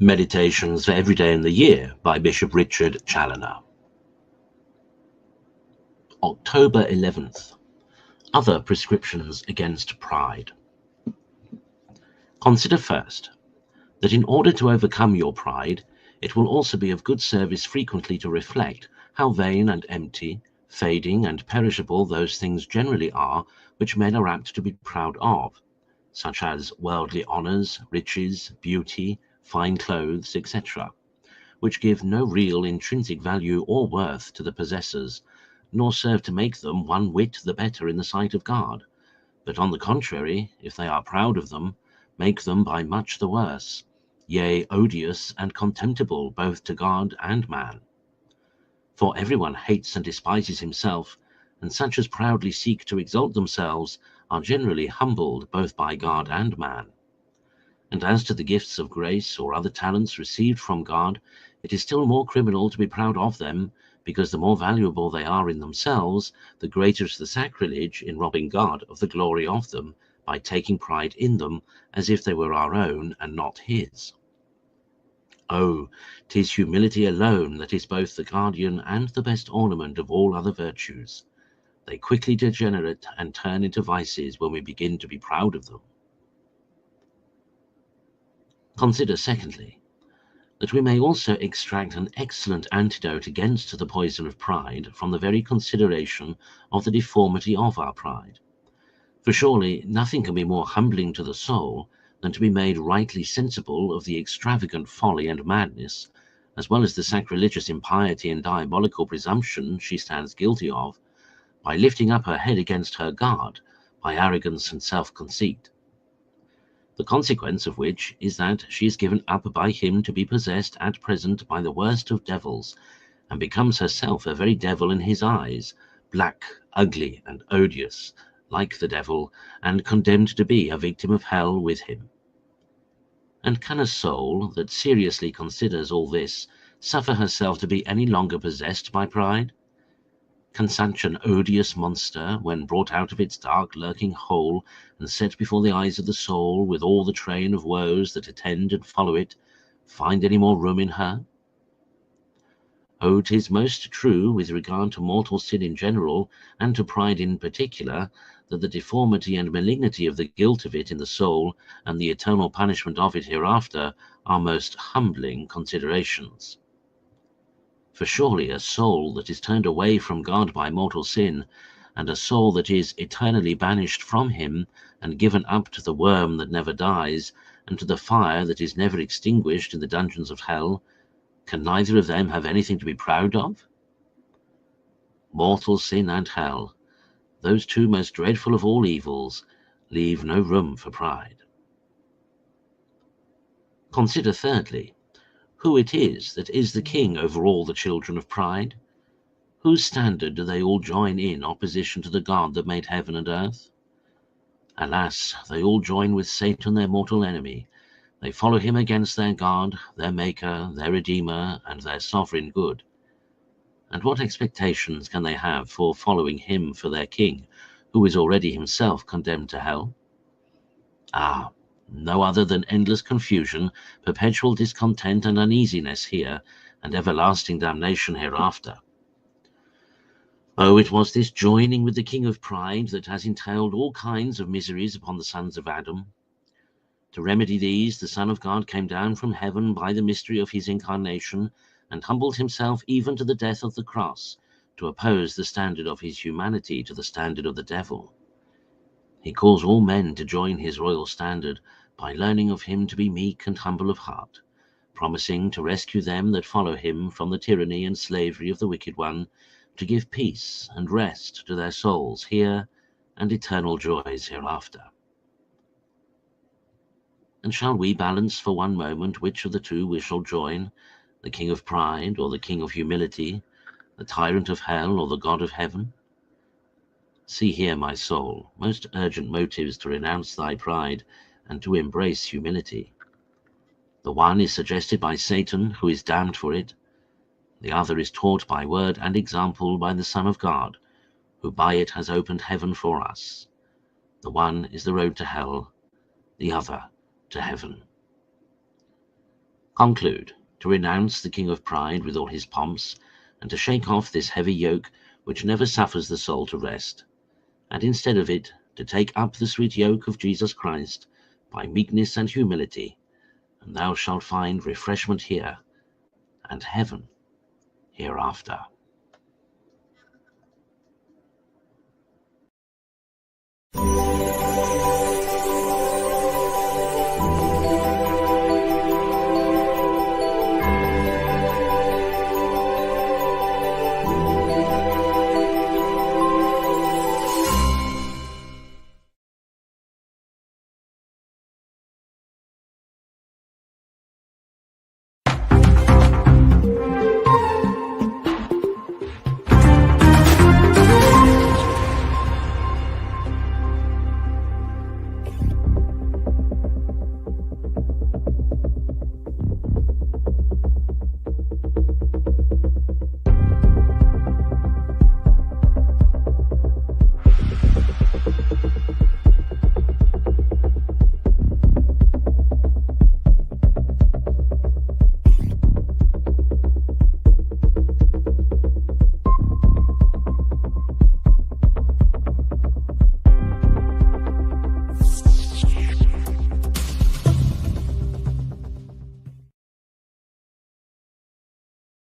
Meditations for Every Day in the Year by Bishop Richard Challoner. October 11th. Other prescriptions against pride. Consider first that in order to overcome your pride, it will also be of good service frequently to reflect how vain and empty, fading and perishable those things generally are which men are apt to be proud of, such as worldly honours, riches, beauty, fine clothes, etc., which give no real intrinsic value or worth to the possessors, nor serve to make them one whit the better in the sight of God, but on the contrary, if they are proud of them, make them by much the worse, yea, odious and contemptible both to God and man. For everyone hates and despises himself, and such as proudly seek to exalt themselves are generally humbled both by God and man. And as to the gifts of grace or other talents received from God, it is still more criminal to be proud of them, because the more valuable they are in themselves, the greater is the sacrilege in robbing God of the glory of them by taking pride in them as if they were our own and not his. Oh, 'tis humility alone that is both the guardian and the best ornament of all other virtues. They quickly degenerate and turn into vices when we begin to be proud of them. Consider, secondly, that we may also extract an excellent antidote against the poison of pride from the very consideration of the deformity of our pride. For surely nothing can be more humbling to the soul than to be made rightly sensible of the extravagant folly and madness, as well as the sacrilegious impiety and diabolical presumption she stands guilty of, by lifting up her head against her God by arrogance and self-conceit. The consequence of which is that she is given up by him to be possessed at present by the worst of devils, and becomes herself a very devil in his eyes, black, ugly, and odious, like the devil, and condemned to be a victim of hell with him. And can a soul that seriously considers all this suffer herself to be any longer possessed by pride? Can such an odious monster, when brought out of its dark lurking hole and set before the eyes of the soul with all the train of woes that attend and follow it, find any more room in her? Oh, 'tis most true with regard to mortal sin in general, and to pride in particular, that the deformity and malignity of the guilt of it in the soul, and the eternal punishment of it hereafter, are most humbling considerations. For surely a soul that is turned away from God by mortal sin, and a soul that is eternally banished from him, and given up to the worm that never dies, and to the fire that is never extinguished in the dungeons of hell, can neither of them have anything to be proud of? Mortal sin and hell, those two most dreadful of all evils, leave no room for pride. Consider thirdly, who it is that is the king over all the children of pride. Whose standard do they all join in opposition to the God that made heaven and earth? Alas, they all join with Satan, their mortal enemy. They follow him against their God, their Maker, their Redeemer, and their sovereign good. And what expectations can they have for following him for their king, who is already himself condemned to hell? Ah, no other than endless confusion, perpetual discontent and uneasiness here, and everlasting damnation hereafter. Oh, it was this joining with the king of pride that has entailed all kinds of miseries upon the sons of Adam. To remedy these, the Son of God came down from heaven by the mystery of his incarnation, and humbled himself even to the death of the cross, to oppose the standard of his humanity to the standard of the devil. He calls all men to join his royal standard by learning of him to be meek and humble of heart, promising to rescue them that follow him from the tyranny and slavery of the wicked one, to give peace and rest to their souls here and eternal joys hereafter. And shall we balance for one moment which of the two we shall join, the king of pride or the king of humility, the tyrant of hell or the God of heaven? See here, my soul, most urgent motives to renounce thy pride and to embrace humility. The one is suggested by Satan, who is damned for it. The other is taught by word and example by the Son of God, who by it has opened heaven for us. The one is the road to hell, the other to heaven. Conclude, to renounce the king of pride with all his pomps, and to shake off this heavy yoke which never suffers the soul to rest, and instead of it, to take up the sweet yoke of Jesus Christ by meekness and humility, and thou shalt find refreshment here and heaven hereafter.